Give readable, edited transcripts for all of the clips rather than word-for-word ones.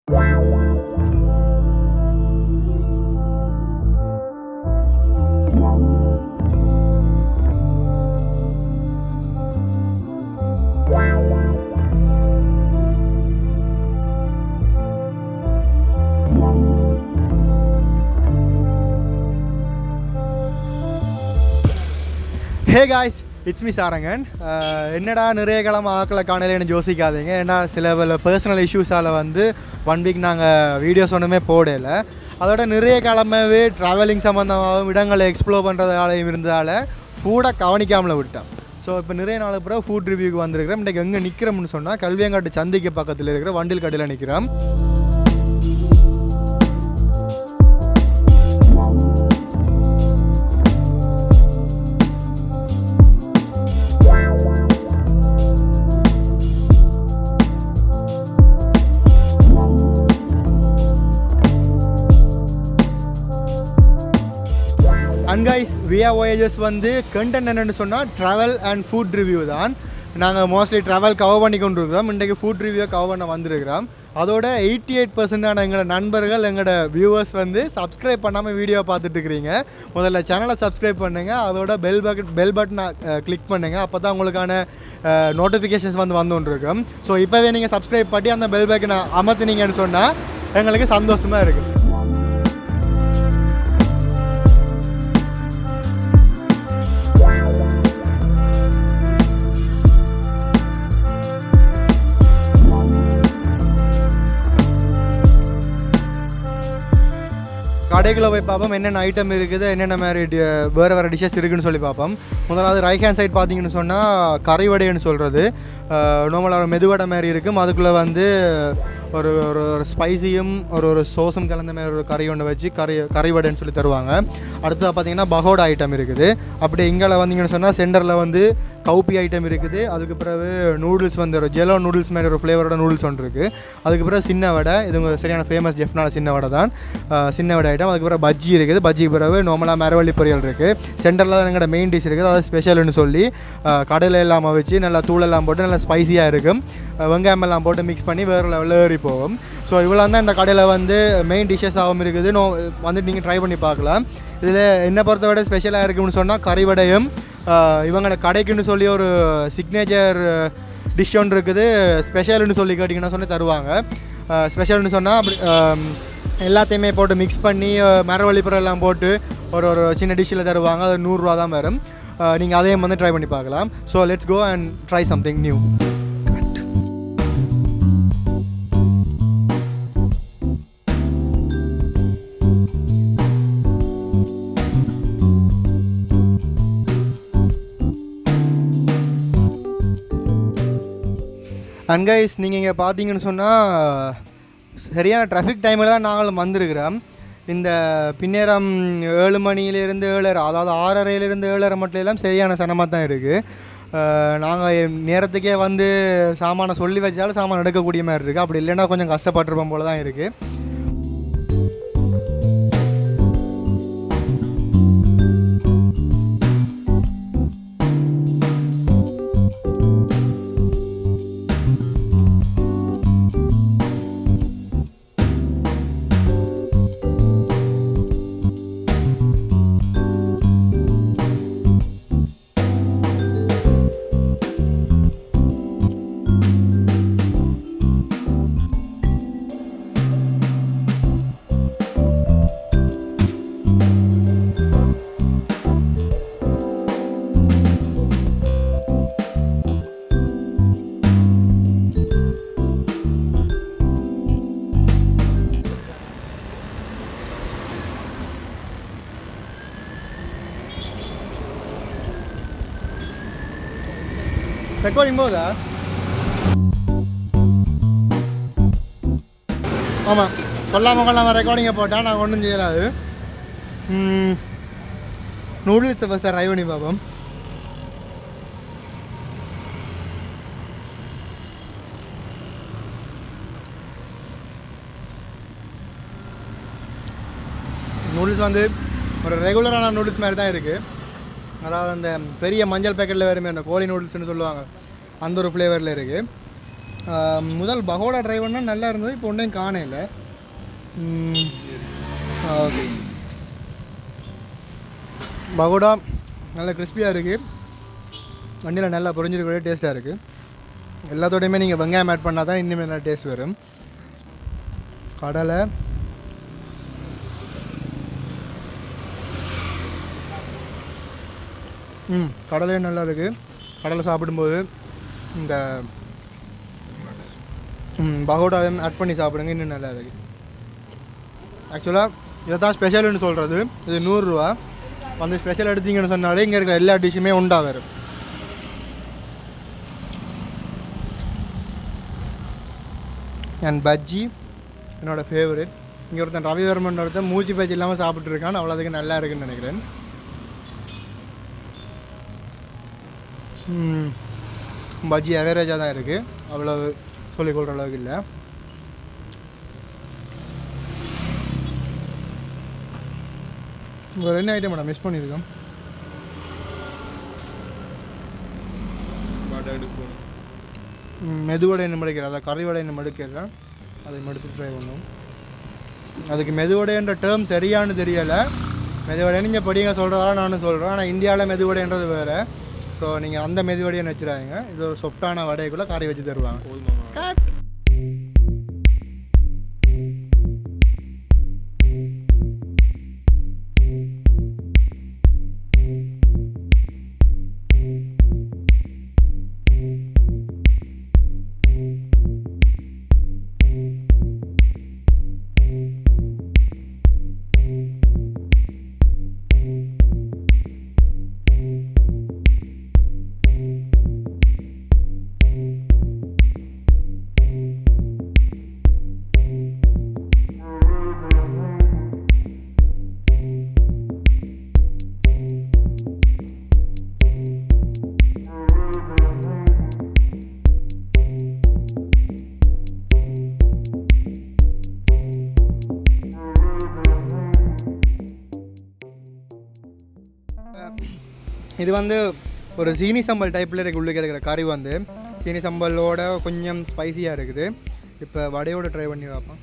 Hey guys, it's me Sarangan. என்னடா நிறைய கிழமை ஆக்களை காணலைன்னு யோசிக்காதீங்க. ஏன்னா சில பர்சனல் இஷ்யூஸால் வந்து 1 வீக் நாங்கள் வீடியோஸ் ஒன்றுமே போடலை. அதோட நிறைய கிழமைவே ட்ராவலிங் சம்மந்தமாகவும் இடங்களை எக்ஸ்ப்ளோர் பண்ணுறதாலையும் இருந்ததால் ஃபுட்டை கவனிக்காமல் விட்டேன். ஸோ இப்போ நிறைய நாள் பிறகு ஃபுட் ரிவ்யூக்கு வந்திருக்கிறோம். இன்றைக்கு எங்கே நிற்கிறோம்னு சொன்னால் கல்வியங்காட்டு சந்திக்கு பக்கத்தில் இருக்கிற வண்டில் கடையில் நிற்கிறோம். அண்ட் கைஸ் வியா வாயேஜஸ் வந்து கண்டென்ட் என்னென்னு சொன்னால் ட்ராவல் அண்ட் ஃபுட் ரிவ்யூ தான். நாங்கள் மோஸ்ட்லி ட்ராவல் கவர் பண்ணி கொண்டு இருக்கிறோம். இன்றைக்கு ஃபுட் ரிவ்யூ கவர் பண்ண வந்திருக்கிறோம். அதோட 88% எங்களோட நண்பர்கள் எங்களோட வியூவர்ஸ் வந்து சப்ஸ்கிரைப் பண்ணாமல் வீடியோ பார்த்துட்டு இருக்கிறீங்க. முதல்ல சேனலை சப்ஸ்கிரைப் பண்ணுங்கள். அதோட பெல் பட்டனை கிளிக் பண்ணுங்கள். அப்போ தான் உங்களுக்கான நோட்டிஃபிகேஷன்ஸ் வந்து வந்துருக்கும். ஸோ இப்போவே நீங்கள் சப்ஸ்கிரைப் பண்ணி அந்த பெல் பட்டனை அமர்த்தினீங்கன்னு சொன்னால் எங்களுக்கு சந்தோஷமாக இருக்குது. கடைக்குள்ளே போய் பார்ப்போம் என்னென்ன ஐட்டம் இருக்குது, என்னென்ன மாதிரி வேறு டிஷ்ஷஸ் இருக்குதுன்னு சொல்லி பார்ப்போம். முதலாவது ரைட் ஹேண்ட் சைட் பார்த்தீங்கன்னு சொன்னால் கறி வடைன்னு சொல்கிறது. நார்மலாக மெதுவடை மாதிரி இருக்கும். அதுக்குள்ளே வந்து ஒரு ஒரு ஸ்பைசியும் ஒரு சோஸும் கலந்த மாதிரி ஒரு கறி ஒன்று வச்சு கறி வடைன்னு சொல்லி தருவாங்க. அடுத்தது பார்த்தீங்கன்னா பகோடா ஐட்டம் இருக்குது. அப்படி இங்கே வந்தீங்கன்னு சொன்னால் சென்டரில் வந்து கவுப்பி ஐட்டம் இருக்குது. அதுக்கு பிறகு நூடுல்ஸ் வந்து ஒரு ஜெலோ நூடுல்ஸ் மாதிரி ஒரு ஃப்ளேவரோட நூடுல்ஸ் ஒன்று இருக்குது. அதுக்கு பிறகு சின்ன வடை, இது சரியான ஃபேமஸ் ஜெஃப்னால சின்ன வடை தான். சின்ன வடை ஐட்டம். அதுக்கு பிறகு பஜ்ஜி இருக்குது. பஜ்ஜிக்கு பிறகு நார்மலாக மரவள்ளி பொரியல் இருக்குது. சென்டரில் தான் எங்களோட மெயின் டிஷ் இருக்குது. அதாவது ஸ்பெஷல்னு சொல்லி கடையில் எல்லாம் வச்சு நல்லா தூளெல்லாம் போட்டு நல்லா ஸ்பைஸியாக இருக்கும். வெங்காயம் எல்லாம் போட்டு மிக்ஸ் பண்ணி வேறு லெவலில் ஏறி போகும். ஸோ இவ்வளோ தான் இந்த கடையில் வந்து மெயின் டிஷ்ஷஸாகவும் இருக்குது. வந்துட்டு நீங்கள் ட்ரை பண்ணி பார்க்கலாம். இதில் என்ன பொறுத்த விட ஸ்பெஷலாக இருக்குதுன்னு சொன்னால் கறிவடையும் இவங்களோட கடைக்குன்னு சொல்லி ஒரு சிக்னேச்சர் டிஷ் ஒன்று இருக்குது. ஸ்பெஷல்னு சொல்லி கேட்டிங்கன்னா சொல்லி தருவாங்க. ஸ்பெஷல்னு சொன்னால் அப்படி எல்லாத்தையுமே போட்டு மிக்ஸ் பண்ணி மரவள்ளி பொருளெல்லாம் போட்டு ஒரு சின்ன டிஷ்ஷில் தருவாங்க. அது 100 ரூபா தான் வரும். நீங்கள் அதையும் வந்து ட்ரை பண்ணி பார்க்கலாம். So let's go and try something new. And guys நீங்கள் இங்கே பார்த்தீங்கன்னு சொன்னால் சரியான டிராஃபிக் டைமில் தான் நாங்களும் வந்திருக்கிறோம். இந்த பின்னேரம் 7 மணியிலேருந்து 7:30, அதாவது 6:30 7:30 மட்டும் எல்லாம் சரியான சனமாக தான் இருக்குது. நாங்கள் நேரத்துக்கே வந்து சாமானை சொல்லி வச்சாலும் சாமான் எடுக்கக்கூடிய மாதிரி இருக்குது. அப்படி இல்லைன்னா கொஞ்சம் கஷ்டப்பட்டுருப்போம் போல தான் இருக்குது. ரெக்கார்டிங் போதா? ஆமாம், சொல்லாமல் ரெக்கார்டிங்கை போட்டால் நான் ஒன்றும் செய்யலாது. நூடுல்ஸை ஃபஸ்ட்டு ட்ரை பண்ணி பார்ப்போம். நூடுல்ஸ் வந்து ஒரு ரெகுலரான நூடுல்ஸ் மாதிரி தான் இருக்குது. அதாவது அந்த பெரிய மஞ்சள் பேக்கெட்டில் வேறுமே அந்த கோழி நூடுல்ஸ்னு சொல்லுவாங்க, அந்த ஒரு ஃப்ளேவரில் இருக்குது. முதல் பகோடா ட்ரை பண்ணால் நல்லா இருந்தது, இப்போ ஒன்றையும் காணல. ஓகே, பகோடா நல்லா கிறிஸ்பியாக இருக்குது, வண்டியில் நல்லா பொரிஞ்சிருக்கிற டேஸ்ட்டாக இருக்குது. எல்லாத்தோடையுமே நீங்கள் வெங்காயம் ஆட் பண்ணால் தான் இன்னுமே நல்லா டேஸ்ட் வரும். கடலை கடலையும் நல்லா இருக்குது. கடலை சாப்பிடும்போது இந்த பகோடாவையும் ஆட் பண்ணி சாப்பிடுங்க, இன்னும் நல்லா இருக்குது. ஆக்சுவலாக இதை தான் ஸ்பெஷல்னு சொல்கிறது. இது 100 ரூபா. வந்து ஸ்பெஷல் எடுத்தீங்கன்னு சொன்னாலே இங்கே இருக்கிற எல்லா டிஷ்ஷுமே உண்டா வரும். அண்ட் பஜ்ஜி என்னோடய ஃபேவரட். இங்கே ஒருத்தன் ரவிவர்மன் ஒருத்தன் மூச்சு பஜ்ஜி இல்லாமல் சாப்பிட்ருக்கான், அவ்வளோதுக்கு நல்லா இருக்குன்னு நினைக்கிறேன். பஜ்ஜி அவரேஜாக தான் இருக்குது, அவ்வளோ சொல்லிக்கொள்கிற அளவுக்கு இல்லை. ஒரு 2 ஐட்டம் மேடம் மிஸ் பண்ணியிருக்கோம். மெதுவடை என்ன மடிக்கிறது, அதாவது கறிவடை என்ன மடிக்கிறேன், அதை எடுத்து ட்ரை பண்ணுவோம். அதுக்கு மெதுவடைன்ற டேர்ம் சரியானு தெரியலை. மெதுவடை நீங்கள் படிங்க சொல்கிறதா நானும் சொல்கிறேன், ஆனால் இந்தியாவில் மெதுவடைன்றது வேறு. ஸோ நீங்கள் அந்த மெதுவடையை நினச்சிடாதீங்க. இது ஒரு சாஃப்டான வடைக்குள்ளே கறி வச்சு தருவாங்க. இது வந்து ஒரு சீனி சம்பல் டைப்பில் இருக்க உள்ளே இருக்கிற கறி வந்து சீனி சம்பலோட கொஞ்சம் ஸ்பைசியாக இருக்குது. இப்போ வடையோடு ட்ரை பண்ணி பார்ப்போம்.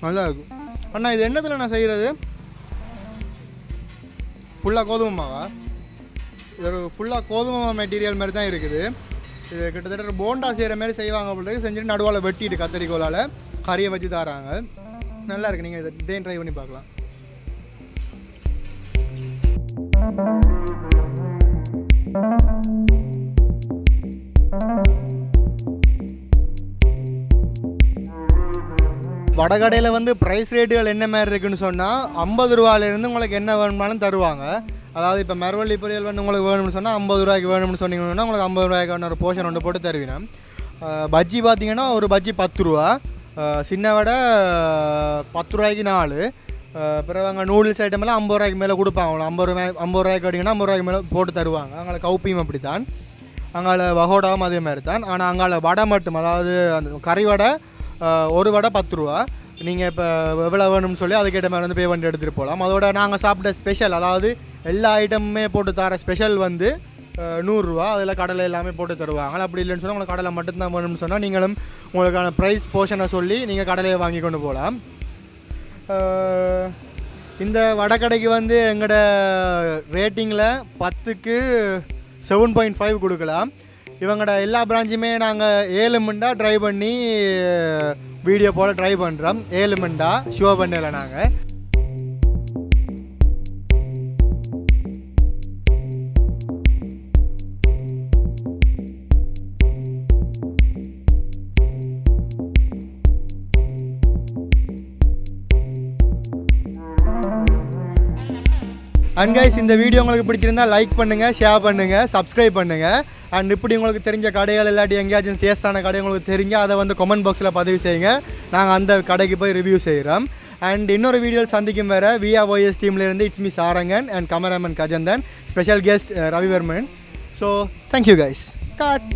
நல்லா இருக்கும். அண்ணா இது என்னத்தில் நான் செய்கிறது? ஃபுல்லாக கோதுமை மாவா? இது ஒரு ஃபுல்லாக கோதுமை மெட்டீரியல் மாதிரி தான் இருக்குது. இது கிட்டத்தட்ட போண்டா செய்கிற மாதிரி செய்வாங்க அப்படின்றது. செஞ்சுட்டு நடுவால் வெட்டிட்டு கத்தரிக்கோலால் கறியை வச்சு தராங்க. நல்லா இருக்குது. நீங்கள் இதை ட்ரை பண்ணி பார்க்கலாம். வடகடையில் வந்து ப்ரைஸ் ரேட்டுகள் என்ன மாதிரி இருக்குதுன்னு சொன்னால் 50 ரூபாயிலேருந்து உங்களுக்கு என்ன வேணுமாலும் தருவாங்க. அதாவது இப்போ மரவள்ளி பொரியல் வந்து உங்களுக்கு வேணும்னு சொன்னால் 50 ரூபாய்க்கு வேணும்னு சொன்னீங்கன்னா உங்களுக்கு 50 ரூபாய்க்கான ஒரு போர்ஷன் ஒன்று போட்டு தருவீங்க. பஜ்ஜி பார்த்தீங்கன்னா ஒரு பஜ்ஜி 10 ரூபா, சின்ன வடை 10 ரூபாய்க்கு 4. பிறகு அங்கே நூடுல்ஸ் ஐட்டமெல்லாம் 50 ரூபாய்க்கு மேலே கொடுப்பாங்க. 50 ரூபாய்க்கு கேட்டிங்கன்னா 50 ரூபாய்க்கு மேலே போட்டு தருவாங்க. அங்கே கவுப்பியும் அப்படி தான், அங்கே வகோடாவும் அதே மாதிரி தான். ஆனால் அங்கே வடை மட்டும், அதாவது அந்த கறி வடை ஒரு வடை 10 ரூபா. நீங்கள் இப்போ எவ்வளோ வேணும்னு சொல்லி அதுக்கேற்ற மாதிரி வந்து பே பண்ணி எடுத்துகிட்டு போகலாம். அதோட நாங்கள் சாப்பிட்ட ஸ்பெஷல், அதாவது எல்லா ஐட்டமுமே போட்டு தர ஸ்பெஷல் வந்து 100 ரூபா. அதில் கடலை எல்லாமே போட்டு தருவாங்க. அப்படி இல்லைன்னு சொன்னால் உங்களுக்கு கடலை மட்டும்தான் வேணும்னு சொன்னால் நீங்களும் உங்களுக்கான ப்ரைஸ் போர்ஷனை சொல்லி நீங்கள் கடலையை வாங்கி கொண்டு போகலாம். இந்த வடைக்கடைக்கு வந்து எங்களோட ரேட்டிங்கில் 10க்கு 7.5 கொடுக்கலாம். இவங்களோட எல்லா பிரான்ச்சுமே நாங்கள் 7 மண்டா ட்ரை பண்ணி வீடியோ போட ட்ரை பண்ணுறோம். 7 மண்டா ஷோ பண்ணல நாங்கள். அண்ட் கைஸ், இந்த வீடியோ உங்களுக்கு பிடிச்சிருந்தால் லைக் பண்ணுங்கள், ஷேர் பண்ணுங்கள், சப்ஸ்கிரைப் பண்ணுங்கள். அண்ட் இப்படி உங்களுக்கு தெரிஞ்ச கடைகள் இல்லாட்டி எங்கேயாச்சும் டேஸ்டான கடை உங்களுக்கு தெரிஞ்சால் அதை வந்து கமெண்ட் பாக்ஸில் பதிவு செய்யுங்க. நாங்கள் அந்த கடைக்கு போய் ரிவ்யூ செய்கிறோம். அண்ட் இன்னொரு வீடியோவில் சந்திக்கும் வேறு VROS டீம்லேருந்து it's me Sarangan and cameraman Gajanthan, special guest Ravivarman. So thank you guys. God.